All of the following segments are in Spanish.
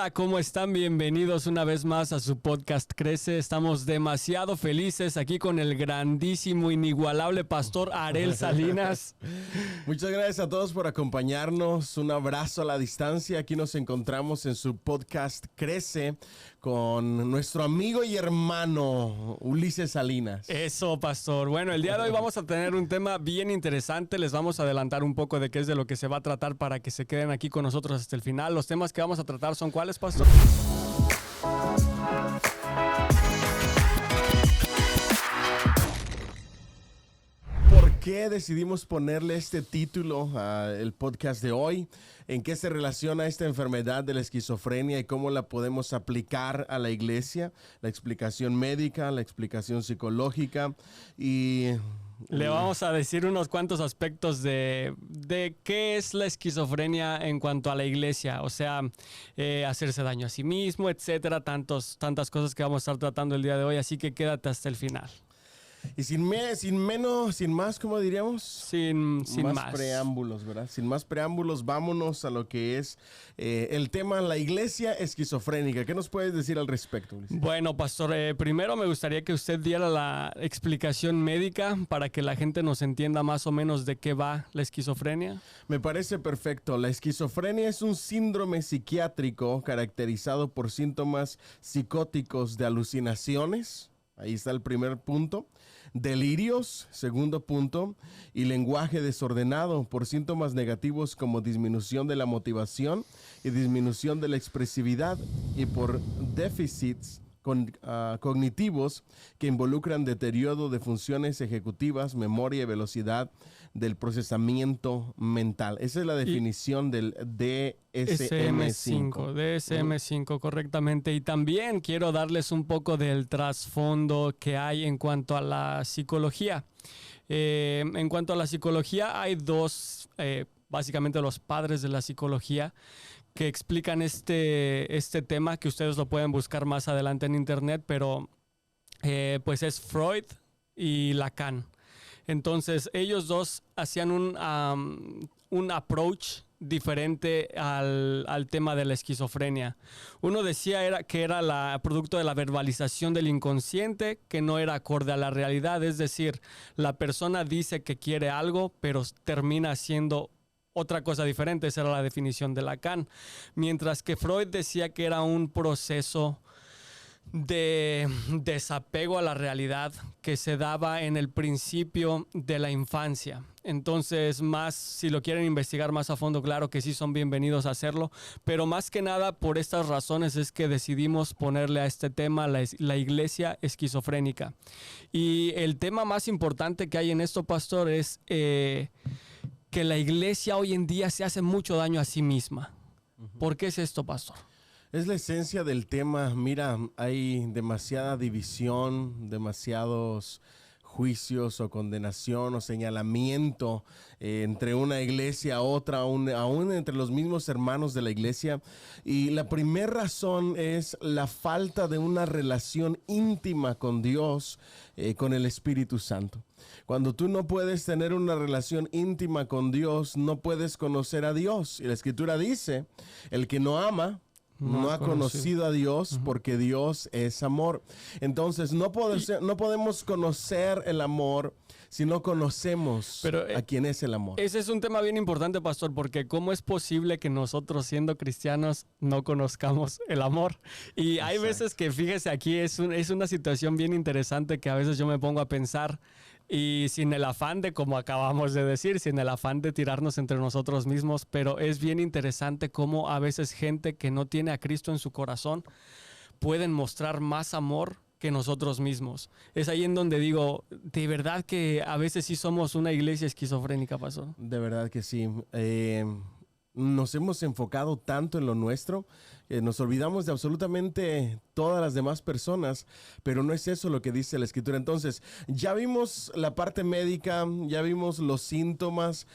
Hola, ¿cómo están? Bienvenidos una vez más a su podcast Crece. Estamos demasiado felices aquí con el grandísimo, inigualable pastor Arel Salinas. Muchas gracias a todos por acompañarnos. Un abrazo a la distancia. Aquí nos encontramos en su podcast Crece con nuestro amigo y hermano Ulises Salinas. Eso, pastor. Bueno, el día de hoy vamos a tener un tema bien interesante. Les vamos a adelantar un poco de qué es de lo que se va a tratar para que se queden aquí con nosotros hasta el final. Los temas que vamos a tratar son ¿cuáles, pastor? ¿Por qué decidimos ponerle este título al podcast de hoy? ¿En qué se relaciona esta enfermedad de la esquizofrenia y cómo la podemos aplicar a la iglesia? La explicación médica, la explicación psicológica y... Le vamos a decir unos cuantos aspectos de qué es la esquizofrenia en cuanto a la iglesia, o sea, hacerse daño a sí mismo, etcétera, tantas cosas que vamos a estar tratando el día de hoy, así que quédate hasta el final. Y sin más, ¿cómo diríamos? Sin más preámbulos, ¿verdad? Sin más preámbulos, vámonos a lo que es el tema, la iglesia esquizofrénica. ¿Qué nos puedes decir al respecto, Ulises? Bueno, pastor, primero me gustaría que usted diera la explicación médica para que la gente nos entienda más o menos de qué va la esquizofrenia. Me parece perfecto. La esquizofrenia es un síndrome psiquiátrico caracterizado por síntomas psicóticos de alucinaciones. Ahí está el primer punto. Delirios, segundo punto, y lenguaje desordenado por síntomas negativos como disminución de la motivación y disminución de la expresividad y por déficits cognitivos que involucran deterioro de funciones ejecutivas, memoria y velocidad del procesamiento mental. Esa es la definición del DSM-5. DSM-5, correctamente. Y también quiero darles un poco del trasfondo que hay en cuanto a la psicología. En cuanto a la psicología, hay dos, básicamente los padres de la psicología, que explican este tema, que ustedes lo pueden buscar más adelante en internet, pero pues es Freud y Lacan. Entonces ellos dos hacían un approach diferente al tema de la esquizofrenia. Uno decía que era producto de la verbalización del inconsciente, que no era acorde a la realidad, es decir, la persona dice que quiere algo, pero termina haciendo otra cosa diferente. Esa era la definición de Lacan. Mientras que Freud decía que era un proceso de desapego a la realidad que se daba en el principio de la infancia. Entonces, si lo quieren investigar más a fondo, claro que sí son bienvenidos a hacerlo, pero más que nada por estas razones es que decidimos ponerle a este tema la iglesia esquizofrénica. Y el tema más importante que hay en esto, pastor, es que la iglesia hoy en día se hace mucho daño a sí misma. ¿Por qué es esto, pastor? Es la esencia del tema. Mira, hay demasiada división, demasiados juicios o condenación o señalamiento entre una iglesia a otra, aún entre los mismos hermanos de la iglesia. Y la primera razón es la falta de una relación íntima con Dios, con el Espíritu Santo. Cuando tú no puedes tener una relación íntima con Dios, no puedes conocer a Dios. Y la Escritura dice, el que no ama, no ha conocido a Dios, porque Dios es amor. Entonces no podemos conocer el amor si no conocemos a quién es el amor. Ese es un tema bien importante, pastor, porque ¿cómo es posible que nosotros, siendo cristianos, no conozcamos el amor? Y hay veces que, fíjese, aquí es una situación bien interesante que a veces yo me pongo a pensar. Y sin el afán de, como acabamos de decir, sin el afán de tirarnos entre nosotros mismos, pero es bien interesante cómo a veces gente que no tiene a Cristo en su corazón pueden mostrar más amor que nosotros mismos. Es ahí en donde digo, de verdad que a veces sí somos una iglesia esquizofrénica, pastor. De verdad que sí. Nos hemos enfocado tanto en lo nuestro, nos olvidamos de absolutamente todas las demás personas, pero no es eso lo que dice la Escritura. Entonces, ya vimos la parte médica, ya vimos los síntomas.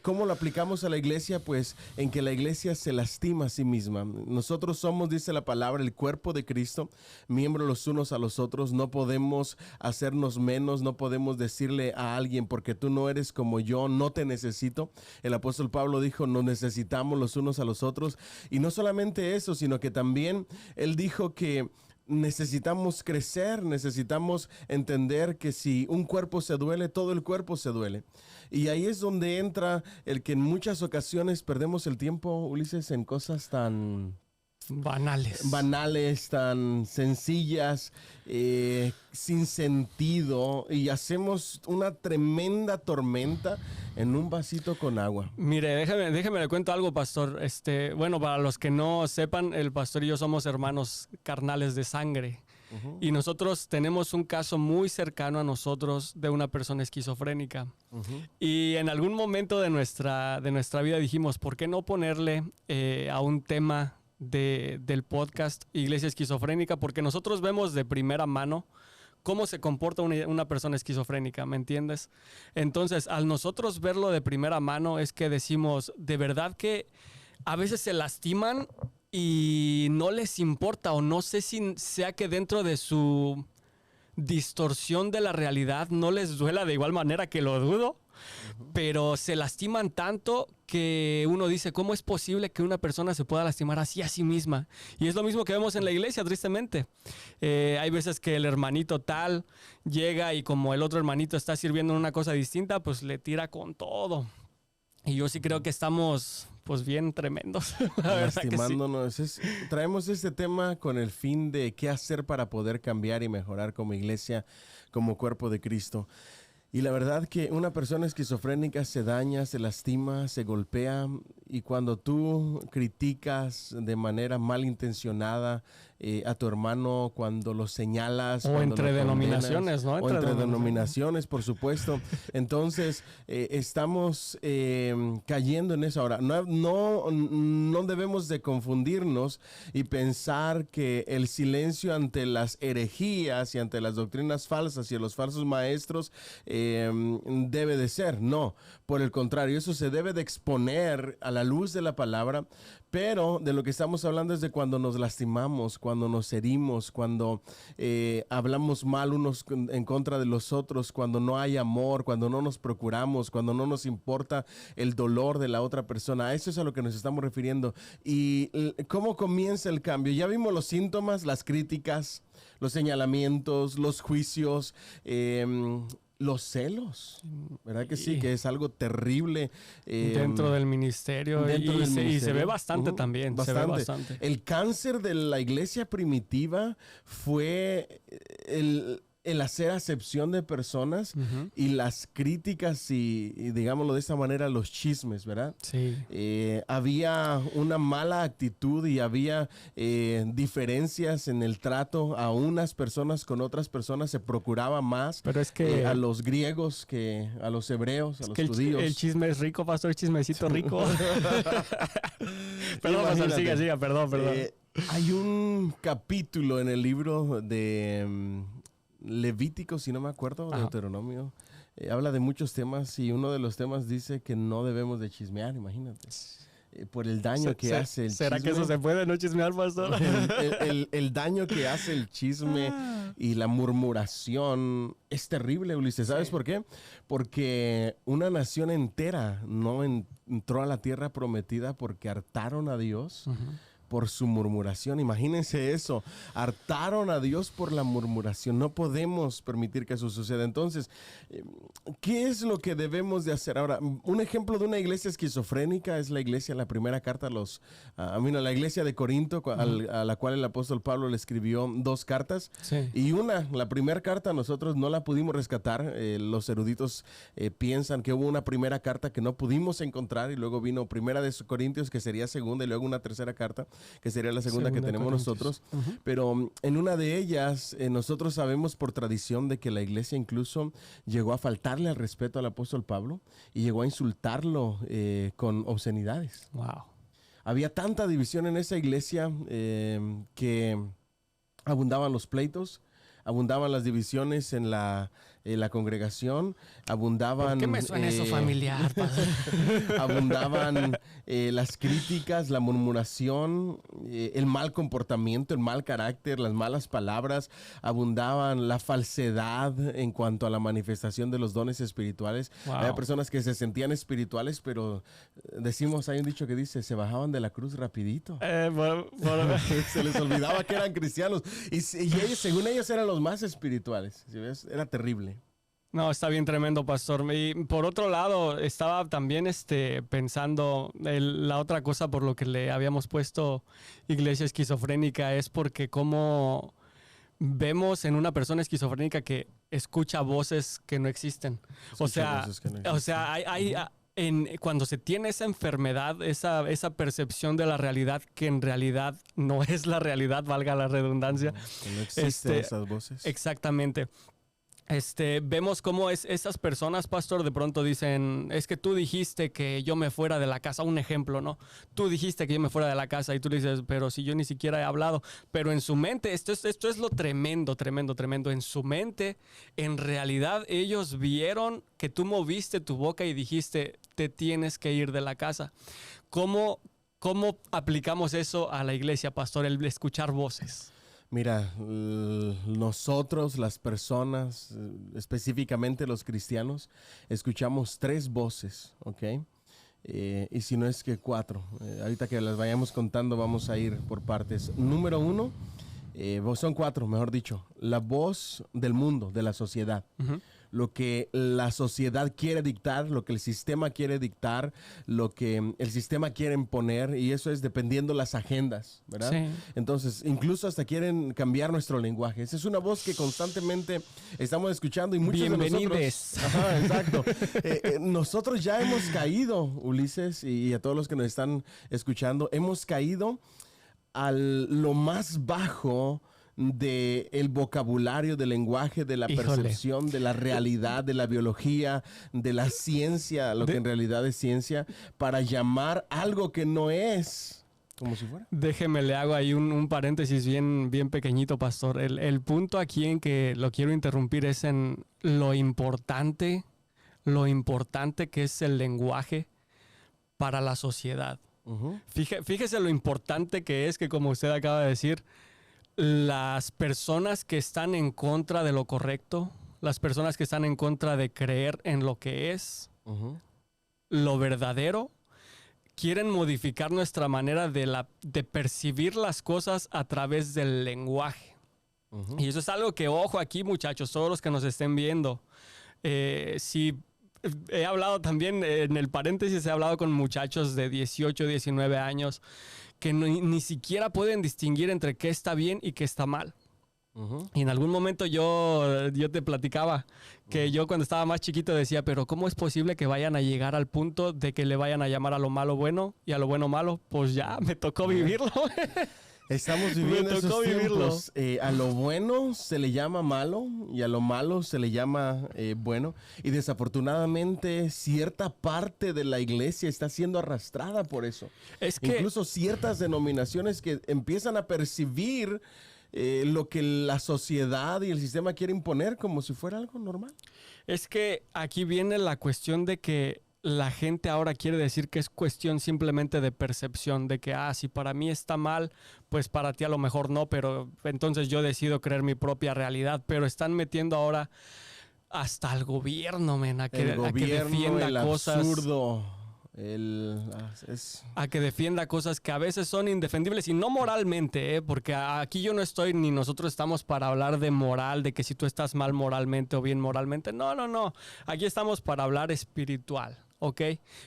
¿Cómo lo aplicamos a la iglesia? Pues en que la iglesia se lastima a sí misma. Nosotros somos, dice la palabra, el cuerpo de Cristo, miembros los unos a los otros. No podemos hacernos menos, no podemos decirle a alguien, porque tú no eres como yo, no te necesito. El apóstol Pablo dijo, nos necesitamos los unos a los otros. Y no solamente eso, eso, sino que también Él dijo que necesitamos crecer, necesitamos entender que si un cuerpo se duele, todo el cuerpo se duele. Y ahí es donde entra el que en muchas ocasiones perdemos el tiempo, Ulises, en cosas tan banales, tan sencillas, sin sentido, y hacemos una tremenda tormenta en un vasito con agua. Mire, déjeme le cuento algo, pastor. Bueno, para los que no sepan, el pastor y yo somos hermanos carnales de sangre. Uh-huh. Y nosotros tenemos un caso muy cercano a nosotros de una persona esquizofrénica. Uh-huh. Y en algún momento de nuestra vida dijimos, ¿por qué no ponerle a un tema del podcast Iglesia Esquizofrénica? Porque nosotros vemos de primera mano cómo se comporta una persona esquizofrénica, ¿me entiendes? Entonces, al nosotros verlo de primera mano es que decimos, de verdad que a veces se lastiman y no les importa, o no sé si sea que dentro de su distorsión de la realidad no les duela de igual manera, que lo dudo. Pero se lastiman tanto que uno dice, ¿cómo es posible que una persona se pueda lastimar así a sí misma? Y es lo mismo que vemos en la iglesia, tristemente. Hay veces que el hermanito tal llega y como el otro hermanito está sirviendo en una cosa distinta, pues le tira con todo. Y yo sí creo que estamos pues bien tremendos. Lastimándonos. Sí. Traemos este tema con el fin de qué hacer para poder cambiar y mejorar como iglesia, como cuerpo de Cristo. Y la verdad que una persona esquizofrénica se daña, se lastima, se golpea, y cuando tú criticas de manera malintencionada a tu hermano, cuando lo señalas, o entre denominaciones, ¿no? O entre denominaciones, por supuesto. Entonces, estamos cayendo en eso. Ahora, no debemos de confundirnos y pensar que el silencio ante las herejías y ante las doctrinas falsas y los falsos maestros debe de ser. No, por el contrario, eso se debe de exponer a la luz de la palabra, pero de lo que estamos hablando es de cuando nos lastimamos, cuando nos herimos, cuando hablamos mal unos en contra de los otros, cuando no hay amor, cuando no nos procuramos, cuando no nos importa el dolor de la otra persona. A eso es a lo que nos estamos refiriendo. ¿Y cómo comienza el cambio? Ya vimos los síntomas, las críticas, los señalamientos, los juicios, los celos, ¿verdad que sí? Que es algo terrible. Dentro del ministerio. Y se ve bastante también. Bastante. Se ve bastante. El cáncer de la iglesia primitiva fue el hacer acepción de personas, y las críticas y digámoslo de esta manera, los chismes, ¿verdad? Sí. Había una mala actitud y había diferencias en el trato a unas personas con otras personas. Se procuraba más. Pero es que a los griegos que a los hebreos, a los judíos. El chisme es rico, pastor, chismecito rico. Perdón, pastor, siga, perdón. Hay un capítulo en el libro de Levítico, si no me acuerdo, de Deuteronomio. Habla de muchos temas, y uno de los temas dice que no debemos de chismear, imagínate. Por el daño que hace el chisme. ¿Será que eso se puede, no chismear, pastor? El daño que hace el chisme y la murmuración es terrible, Ulises. ¿Sabes por qué? Porque una nación entera no entró a la tierra prometida porque hartaron a Dios por su murmuración. Imagínense eso. Hartaron a Dios por la murmuración. No podemos permitir que eso suceda. Entonces, ¿qué es lo que debemos de hacer? Ahora, un ejemplo de una iglesia esquizofrénica es la primera carta a la iglesia de Corinto, a la cual el apóstol Pablo le escribió 2 cartas. Sí. Y la primera carta nosotros no la pudimos rescatar. Los eruditos piensan que hubo una primera carta que no pudimos encontrar, y luego vino primera de Corintios, que sería segunda, y luego una tercera carta, que sería la segunda que tenemos nosotros. Pero en una de ellas, nosotros sabemos por tradición de que la iglesia incluso llegó a faltarle al respeto al apóstol Pablo y llegó a insultarlo con obscenidades. Wow. Había tanta división en esa iglesia que abundaban los pleitos, abundaban las divisiones en la la congregación, abundaban... ¿Por qué me suena eso familiar, pastor? Abundaban las críticas, la murmuración, el mal comportamiento, el mal carácter, las malas palabras, abundaban la falsedad en cuanto a la manifestación de los dones espirituales. Wow. Había personas que se sentían espirituales, pero decimos, hay un dicho que dice, se bajaban de la cruz rapidito. Se les olvidaba que eran cristianos. Y ellos, según ellos, eran los más espirituales. ¿Sí ves? Era terrible. No, está bien tremendo, pastor. Y por otro lado, estaba también pensando, la otra cosa por lo que le habíamos puesto iglesia esquizofrénica es porque como vemos en una persona esquizofrénica que escucha voces que no existen. O sea, cuando se tiene esa enfermedad, esa percepción de la realidad que en realidad no es la realidad, valga la redundancia. Que no existen esas voces. Exactamente. Vemos cómo esas personas, pastor, de pronto dicen, es que tú dijiste que yo me fuera de la casa, un ejemplo, ¿no? Tú dijiste que yo me fuera de la casa y tú dices, pero si yo ni siquiera he hablado. Pero en su mente, esto es lo tremendo. En su mente, en realidad, ellos vieron que tú moviste tu boca y dijiste, te tienes que ir de la casa. ¿Cómo aplicamos eso a la iglesia, pastor, el escuchar voces? Mira, nosotros, las personas, específicamente los cristianos, escuchamos 3 voces, ¿ok? Y si no es que 4. Ahorita que las vayamos contando vamos a ir por partes. Número 1, son 4, mejor dicho. La voz del mundo, de la sociedad. Uh-huh. Lo que la sociedad quiere dictar, lo que el sistema quiere dictar, lo que el sistema quiere imponer, y eso es dependiendo las agendas, ¿verdad? Sí. Entonces, incluso hasta quieren cambiar nuestro lenguaje. Esa es una voz que constantemente estamos escuchando y muchos de nosotros... Ajá, exacto. Nosotros ya hemos caído, Ulises, y a todos los que nos están escuchando, hemos caído a lo más bajo del vocabulario, del lenguaje, de la percepción, de la realidad, de la biología, de la ciencia, lo que en realidad es ciencia, para llamar algo que no es como si fuera. Déjeme, le hago ahí un paréntesis bien pequeñito, pastor. El punto aquí en que lo quiero interrumpir es en lo importante que es el lenguaje para la sociedad. Uh-huh. Fíjese lo importante que es que, como usted acaba de decir, las personas que están en contra de lo correcto, las personas que están en contra de creer en lo que es, uh-huh, lo verdadero, quieren modificar nuestra manera de percibir las cosas a través del lenguaje. Uh-huh. Y eso es algo que, ojo aquí, muchachos, todos los que nos estén viendo, si he hablado también, en el paréntesis, he hablado con muchachos de 18, 19 años que ni siquiera pueden distinguir entre qué está bien y qué está mal. Uh-huh. Y en algún momento yo te platicaba que yo cuando estaba más chiquito decía, pero ¿cómo es posible que vayan a llegar al punto de que le vayan a llamar a lo malo bueno y a lo bueno malo? Pues ya, me tocó vivirlo. Estamos viviendo esos tiempos. A lo bueno se le llama malo y a lo malo se le llama bueno. Y desafortunadamente cierta parte de la iglesia está siendo arrastrada por eso. Es que incluso ciertas denominaciones que empiezan a percibir lo que la sociedad y el sistema quiere imponer como si fuera algo normal. Es que aquí viene la cuestión de que la gente ahora quiere decir que es cuestión simplemente de percepción, de que, si para mí está mal, pues para ti a lo mejor no, pero entonces yo decido creer mi propia realidad. Pero están metiendo ahora hasta al gobierno, a que defienda cosas. Absurdo. A que defienda cosas que a veces son indefendibles y no moralmente, porque aquí yo no estoy ni nosotros estamos para hablar de moral, de que si tú estás mal moralmente o bien moralmente. No. Aquí estamos para hablar espiritual. ¿Ok?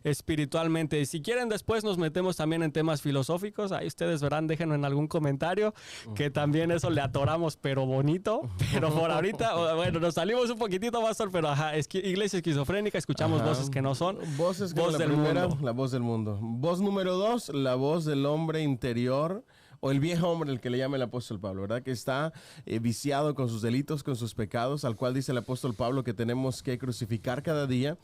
Espiritualmente. Si quieren, después nos metemos también en temas filosóficos. Ahí ustedes verán, déjenlo en algún comentario, que también eso le atoramos, pero bonito. Pero por ahorita, bueno, nos salimos un poquitito, pastor, pero iglesia esquizofrénica, escuchamos voces que no son. Voces que voz del mundo. La voz del mundo. Voz número 2, la voz del hombre interior o el viejo hombre, el que le llama el apóstol Pablo, ¿verdad? Que está viciado con sus delitos, con sus pecados, al cual dice el apóstol Pablo que tenemos que crucificar cada día,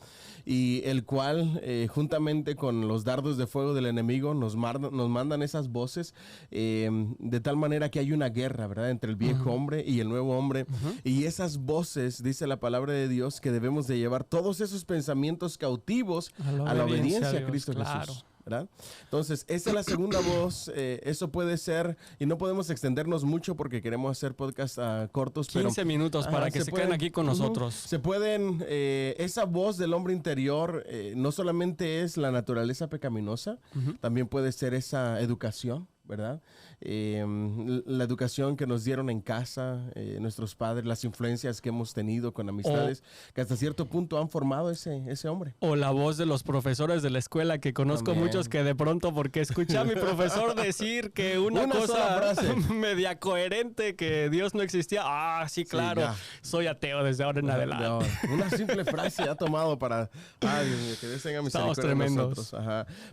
y el cual, juntamente con los dardos de fuego del enemigo, nos mandan esas voces, de tal manera que hay una guerra, ¿verdad? Entre el viejo hombre y el nuevo hombre. Y esas voces, dice la palabra de Dios, que debemos de llevar todos esos pensamientos cautivos a la obediencia a Cristo Jesús, ¿verdad? Entonces, esa es la segunda voz. Eso puede ser, y no podemos extendernos mucho porque queremos hacer podcast cortos. 15 minutos para que se queden aquí con nosotros. Se pueden, esa voz del hombre interior no solamente es la naturaleza pecaminosa, también puede ser esa educación, ¿verdad? La educación que nos dieron en casa, nuestros padres, las influencias que hemos tenido con amistades, que hasta cierto punto han formado ese hombre. O la voz de los profesores de la escuela, que conozco muchos que de pronto, porque escuché a mi profesor decir que una cosa media coherente, que Dios no existía. Sí, claro, soy ateo desde ahora en adelante. Una simple frase ha tomado para, Dios mío, que Dios tenga misericordia de nosotros.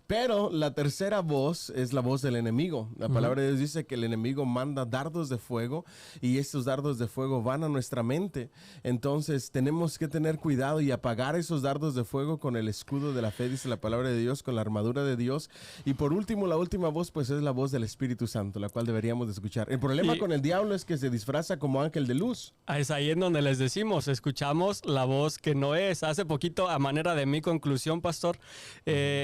Pero la tercera voz es la voz del enemigo. La palabra de Dios dice que el enemigo manda dardos de fuego, y estos dardos de fuego van a nuestra mente. Entonces tenemos que tener cuidado y apagar esos dardos de fuego con el escudo de la fe, dice la palabra de Dios, con la armadura de Dios. Y por último, la última voz, pues es la voz del Espíritu Santo, la cual deberíamos de escuchar. El problema con el diablo es que se disfraza como ángel de luz. Es ahí en donde les decimos, escuchamos la voz que no es. Hace poquito, a manera de mi conclusión, pastor,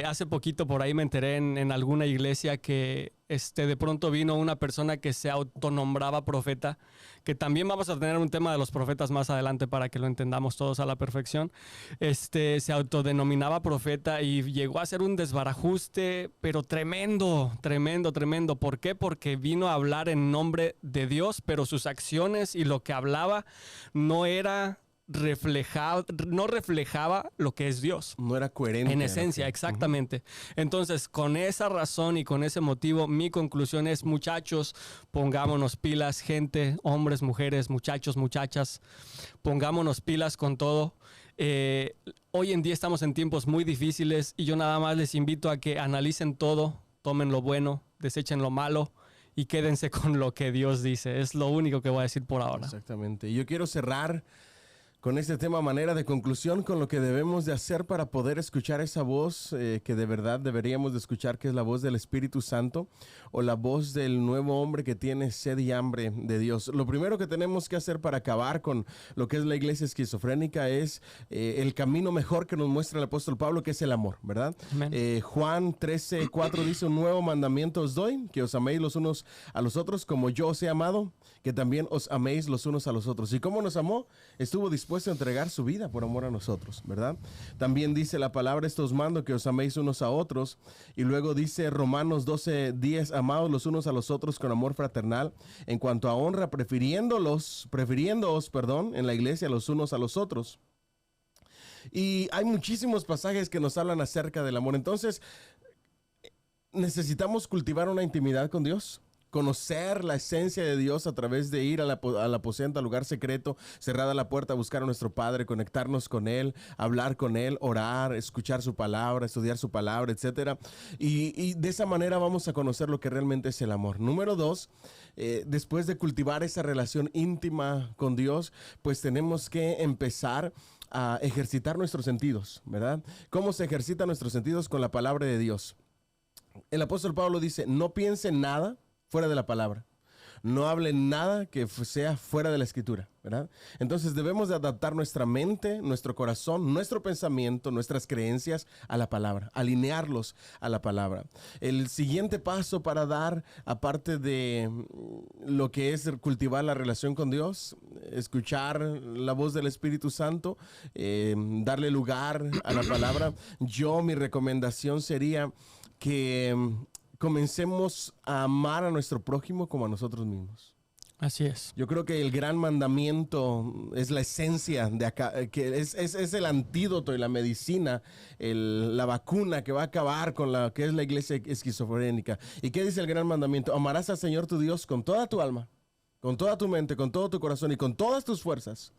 hace poquito por ahí me enteré en alguna iglesia que de pronto vino una persona que se autonombraba profeta, que también vamos a tener un tema de los profetas más adelante para que lo entendamos todos a la perfección. Se autodenominaba profeta y llegó a ser un desbarajuste, pero tremendo, tremendo, tremendo. ¿Por qué? Porque vino a hablar en nombre de Dios, pero sus acciones y lo que hablaba no reflejaba lo que es Dios. No era coherente. En esencia, exactamente. Entonces, con esa razón y con ese motivo, mi conclusión es, muchachos, pongámonos pilas, gente, hombres, mujeres, muchachos, muchachas, pongámonos pilas con todo. Hoy en día estamos en tiempos muy difíciles y yo nada más les invito a que analicen todo, tomen lo bueno, desechen lo malo y quédense con lo que Dios dice. Es lo único que voy a decir por ahora. Exactamente. Y yo quiero cerrar con este tema a manera de conclusión, con lo que debemos de hacer para poder escuchar esa voz que de verdad deberíamos de escuchar, que es la voz del Espíritu Santo, o la voz del nuevo hombre que tiene sed y hambre de Dios. Lo primero que tenemos que hacer para acabar con lo que es la iglesia esquizofrénica es el camino mejor que nos muestra el apóstol Pablo, que es el amor, ¿verdad? Juan 13:4 dice: un nuevo mandamiento os doy, que os améis los unos a los otros como yo os he amado, que también os améis los unos a los otros. ¿Y cómo nos amó? Estuvo dispuesto a entregar su vida por amor a nosotros, ¿verdad? También dice la palabra: esto os mando, que os améis unos a otros. Y luego dice Romanos 12:10: amados los unos a los otros con amor fraternal, en cuanto a honra, prefiriéndoos, en la iglesia los unos a los otros. Y hay muchísimos pasajes que nos hablan acerca del amor. Entonces, necesitamos cultivar una intimidad con Dios, conocer la esencia de Dios a través de ir al aposento, al lugar secreto, cerrada la puerta, buscar a nuestro Padre, conectarnos con Él, hablar con Él, orar, escuchar su palabra, estudiar su palabra, etc. Y de esa manera vamos a conocer lo que realmente es el amor. Número 2, después de cultivar esa relación íntima con Dios, pues tenemos que empezar a ejercitar nuestros sentidos, ¿verdad? ¿Cómo se ejercitan nuestros sentidos? Con la palabra de Dios. El apóstol Pablo dice: no piensen nada fuera de la palabra. No hablen nada que sea fuera de la escritura, ¿verdad? Entonces debemos de adaptar nuestra mente, nuestro corazón, nuestro pensamiento, nuestras creencias a la palabra, alinearlos a la palabra. El siguiente paso para dar, aparte de lo que es cultivar la relación con Dios, escuchar la voz del Espíritu Santo, darle lugar a la palabra, mi recomendación sería que comencemos a amar a nuestro prójimo como a nosotros mismos. Así es. Yo creo que el gran mandamiento es la esencia de acá, que es el antídoto y la medicina, la vacuna que va a acabar con la que es la iglesia esquizofrénica. ¿Y qué dice el gran mandamiento? Amarás al Señor tu Dios con toda tu alma, con toda tu mente, con todo tu corazón y con todas tus fuerzas.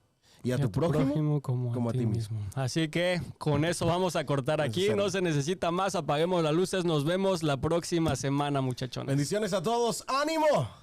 y a tu prójimo como a ti mismo. Así que con eso vamos a cortar aquí. No se necesita más. Apaguemos las luces. Nos vemos la próxima semana, muchachones. Bendiciones a todos. ¡Ánimo!